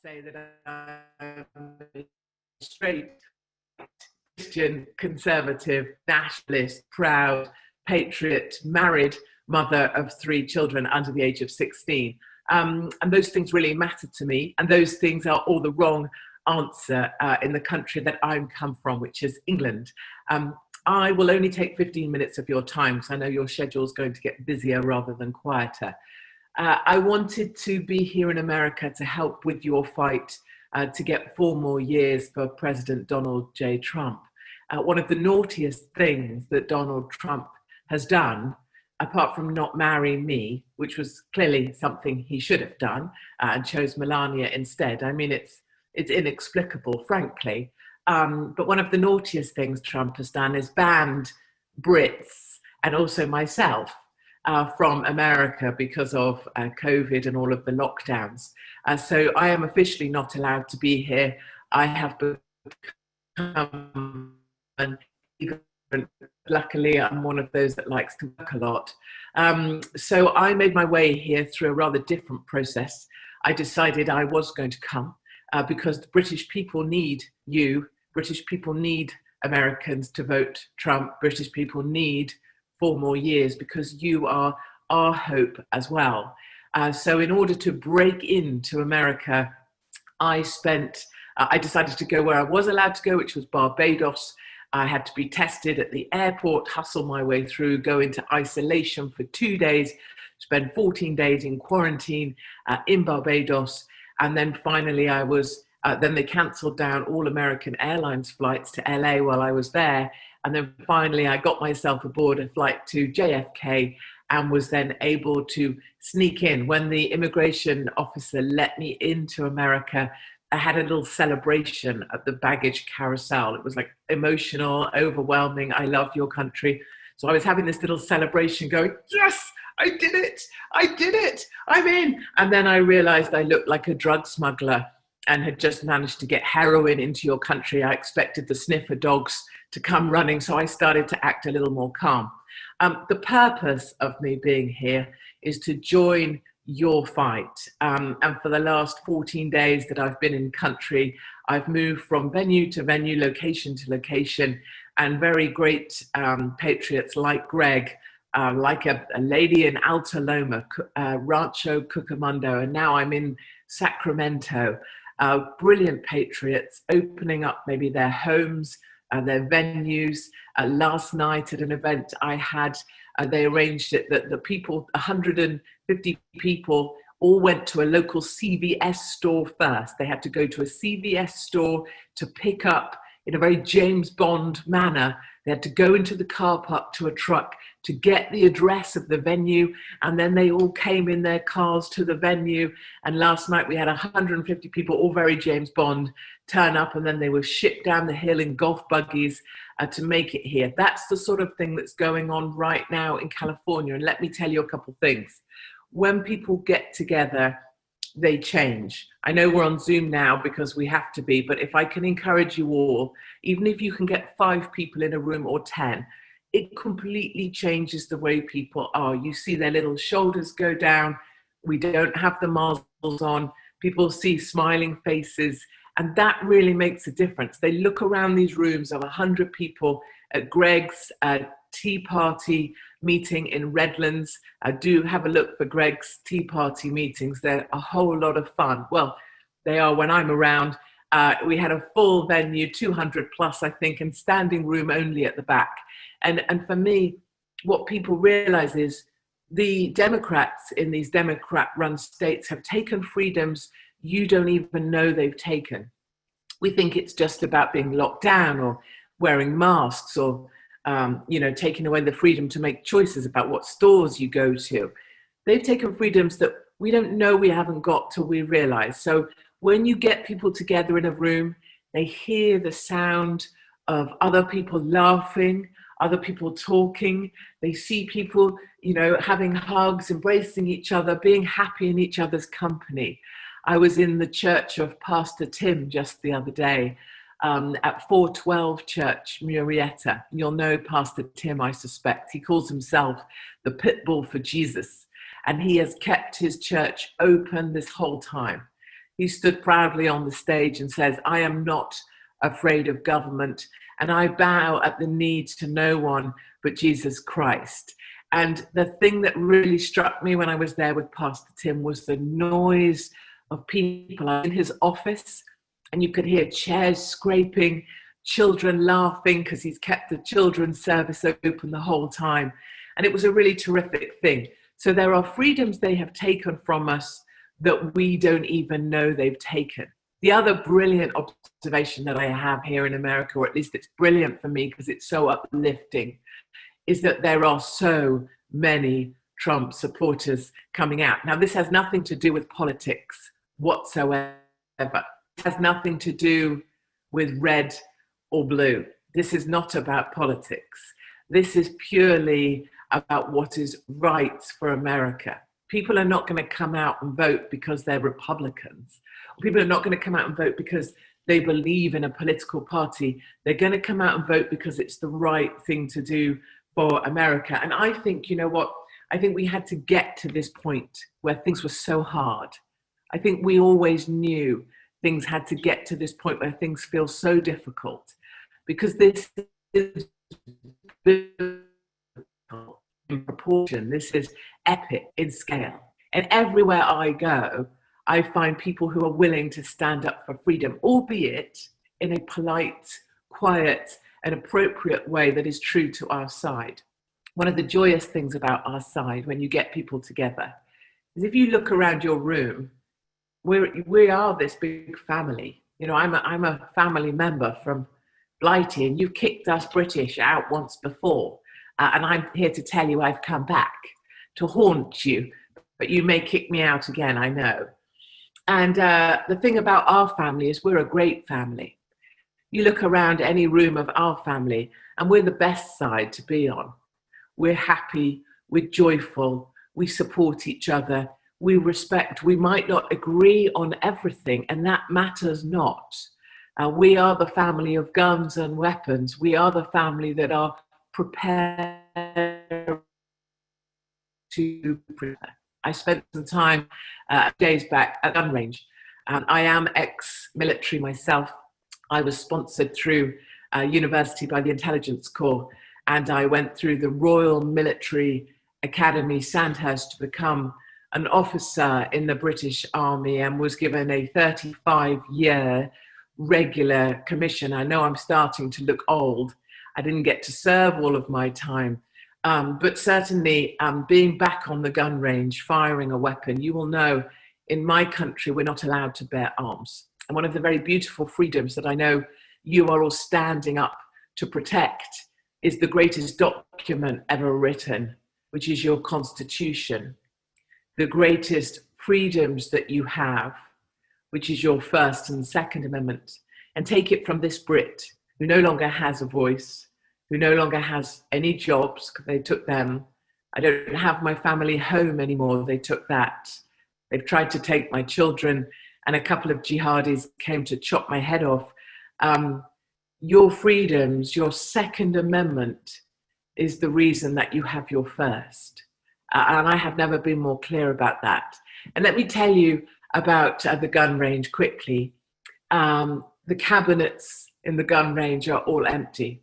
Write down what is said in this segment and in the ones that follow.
say that I'm a straight Christian, conservative, nationalist, proud, patriot, married mother of 3 children under the age of 16. And those things really matter to me. And those things are all the wrong answer in the country that I come from, which is England. I will only take 15 minutes of your time because I know your schedule is going to get busier rather than quieter. I wanted to be here in America to help with your fight to get 4 more years for President Donald J. Trump. One of the naughtiest things that Donald Trump has done, apart from not marrying me, which was clearly something he should have done, and chose Melania instead. I mean, it's inexplicable, frankly. But one of the naughtiest things Trump has done is banned Brits and also myself from America because of COVID and all of the lockdowns. So I am officially not allowed to be here. I have become an immigrant. Luckily, I'm one of those that likes to work a lot. So I made my way here through a rather different process. I decided I was going to come because the British people need you. British people need Americans to vote Trump. British people need 4 more years because you are our hope as well. So in order to break into America, I decided to go where I was allowed to go, which was Barbados. I had to be tested at the airport, hustle my way through, go into isolation for 2 days, spend 14 days in quarantine in Barbados. And then finally then they cancelled down all American Airlines flights to LA while I was there. And then finally I got myself aboard a flight to JFK and was then able to sneak in. When the immigration officer let me into America, I had a little celebration at the baggage carousel. It was like emotional, overwhelming. I love your country. So I was having this little celebration going, yes, I did it. I did it. I'm in. And then I realized I looked like a drug smuggler and had just managed to get heroin into your country. I expected the sniffer dogs to come running. So I started to act a little more calm. The purpose of me being here is to join your fight. And for the last 14 days that I've been in country, I've moved from venue to venue, location to location, and very great patriots like Greg, like a lady in Alta Loma, Rancho Cucamonga, and now I'm in Sacramento. Brilliant patriots opening up maybe their homes, their venues. Last night at an event I had, they arranged it that the people, 150 people, all went to a local CVS store first. They had to go to a CVS store to pick up, in a very James Bond manner, they had to go into the car park to a truck to get the address of the venue, and then they all came in their cars to the venue. And last night we had 150 people, all very James Bond, turn up, and then they were shipped down the hill in golf buggies to make it here. That's the sort of thing that's going on right now in California. And let me tell you a couple things. When people get together, they change. I know we're on Zoom now because we have to be, but if I can encourage you all, even if you can get 5 people in a room or 10, it completely changes the way people are. You see their little shoulders go down. We don't have the muzzles on. People see smiling faces, and that really makes a difference. They look around these rooms of 100 people at Greg's Tea Party meeting in Redlands. Do have a look for Greg's Tea Party meetings. They're a whole lot of fun. Well, they are when I'm around. We had a full venue, 200 plus, I think, and standing room only at the back. And for me, what people realize is the Democrats in these Democrat-run states have taken freedoms you don't even know they've taken. We think it's just about being locked down or wearing masks or taking away the freedom to make choices about what stores you go to. They've taken freedoms that we don't know we haven't got till we realize. So when you get people together in a room, they hear the sound of other people laughing, other people talking. They see people, having hugs, embracing each other, being happy in each other's company. I was in the church of Pastor Tim just the other day, at 412 Church, Murrieta. You'll know Pastor Tim, I suspect. He calls himself the pit bull for Jesus, and he has kept his church open this whole time. he stood proudly on the stage and says, "I am not afraid of government, and I bow at the knees to no one but Jesus Christ." And the thing that really struck me when I was there with Pastor Tim was the noise of people in his office, and you could hear chairs scraping, children laughing because he's kept the children's service open the whole time. And it was a really terrific thing. So there are freedoms they have taken from us that we don't even know they've taken. The other brilliant observation that I have here in America, or at least it's brilliant for me because it's so uplifting, is that there are so many Trump supporters coming out. Now, this has nothing to do with politics whatsoever. It has nothing to do with red or blue. This is not about politics. This is purely about what is right for America. People are not going to come out and vote because they're Republicans. People are not going to come out and vote because they believe in a political party. They're going to come out and vote because it's the right thing to do for America. And I think, you know what? I think we had to get to this point where things were so hard. I think we always knew things had to get to this point where things feel so difficult, because this is in proportion, this is epic in scale. And everywhere I go, I find people who are willing to stand up for freedom, albeit in a polite, quiet, and appropriate way that is true to our side. One of the joyous things about our side when you get people together is if you look around your room, we are this big family. You know, I'm a family member from Blighty, and you've kicked us British out once before. And I'm here to tell you I've come back to haunt you, but you may kick me out again, I know. And the thing about our family is we're a great family. You look around any room of our family and we're the best side to be on. We're happy, we're joyful, we support each other, we respect. We might not agree on everything, and that matters not. We are the family of guns and weapons. We are the family that are prepared to prepare. I spent some time days back at gun range. I am ex-military myself. I was sponsored through university by the Intelligence Corps, and I went through the Royal Military Academy, Sandhurst, to become an officer in the British Army, and was given a 35-year regular commission. I know I'm starting to look old. I didn't get to serve all of my time, but certainly being back on the gun range, firing a weapon, you will know in my country we're not allowed to bear arms. And one of the very beautiful freedoms that I know you are all standing up to protect is the greatest document ever written, which is your Constitution. The greatest freedoms that you have, which is your First and Second Amendment. And take it from this Brit who no longer has a voice, who no longer has any jobs, because they took them. I don't have my family home anymore, they took that. They've tried to take my children, and a couple of jihadis came to chop my head off. Your freedoms, your Second Amendment is the reason that you have your first. And I have never been more clear about that. And let me tell you about the gun range quickly. The cabinets in the gun range are all empty.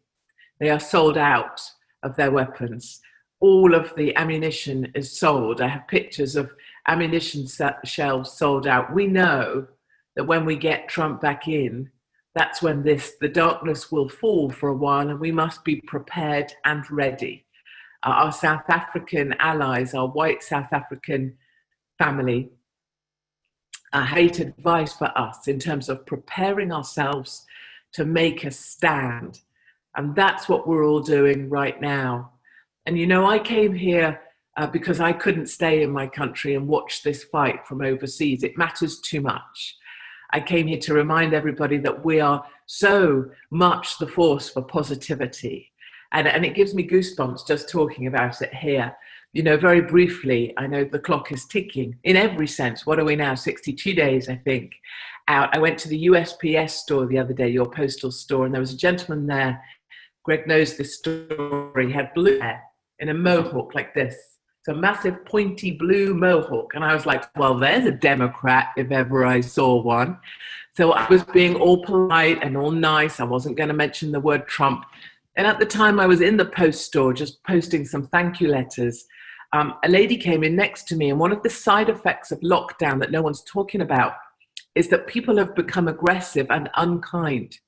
They are sold out of their weapons. All of the ammunition is sold. I have pictures of ammunition shelves sold out. We know that when we get Trump back in, that's when the darkness will fall for a while, and we must be prepared and ready. Our South African allies, our white South African family, great advice for us in terms of preparing ourselves to make a stand. And that's what we're all doing right now. And you know, I came here because I couldn't stay in my country and watch this fight from overseas. It matters too much. I came here to remind everybody that we are so much the force for positivity. And it gives me goosebumps just talking about it here. You know, very briefly, I know the clock is ticking in every sense. What are we now? 62 days, I think, out. I went to the USPS store the other day, your postal store, and there was a gentleman there. Greg knows this story. He had blue hair in a mohawk like this. It's a massive pointy blue mohawk. And I was like, well, there's a Democrat if ever I saw one. So I was being all polite and all nice. I wasn't going to mention the word Trump. And at the time I was in the post store just posting some thank you letters. A lady came in next to me, and one of the side effects of lockdown that no one's talking about is that people have become aggressive and unkind.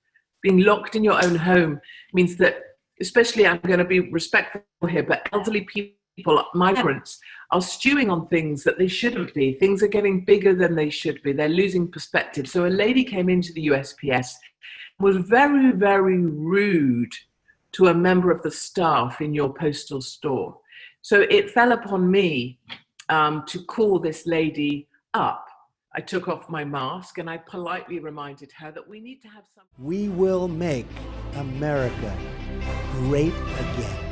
Being locked in your own home means that, especially, I'm going to be respectful here, but elderly people, migrants, are stewing on things that they shouldn't be. Things are getting bigger than they should be. They're losing perspective. So a lady came into the USPS, was very, very rude to a member of the staff in your postal store. So it fell upon me to call this lady up. I took off my mask and I politely reminded her that we need to have some. We will make America great again.